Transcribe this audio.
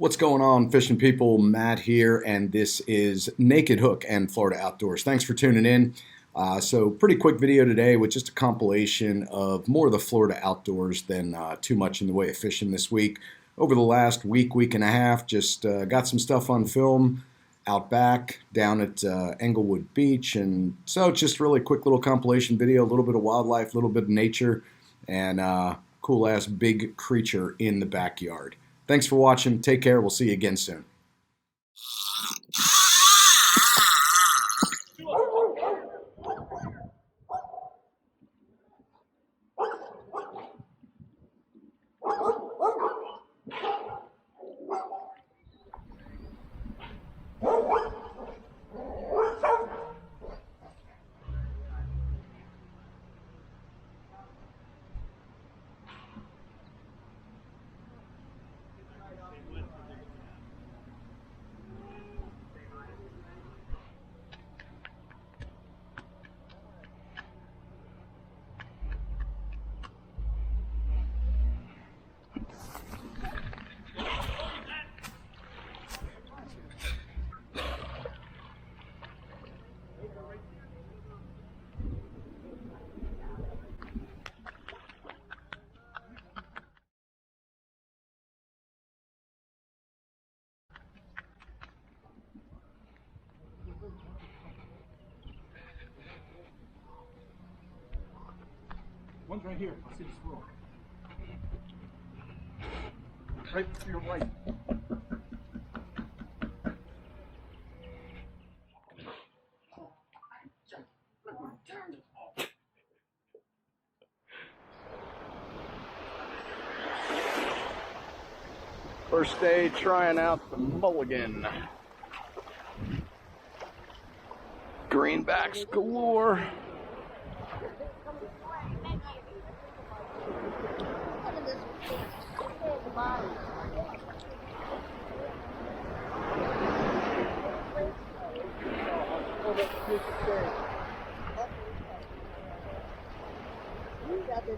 What's going on, fishing people? Matt here, and this is Naked Hook and Florida Outdoors. Thanks for tuning in. So pretty quick video today with just a compilation of more of the Florida outdoors than too much in the way of fishing this week. Over the last week and a half, just got some stuff on film out back down at Englewood Beach, and so it's just really quick little compilation video, a little bit of wildlife, a little bit of nature, and cool ass big creature in the backyard. Thanks for watching. Take care. We'll see you again soon. One's right here. I see the squirrel. Right to your right. First day trying out the mulligan. Greenbacks galore. You got the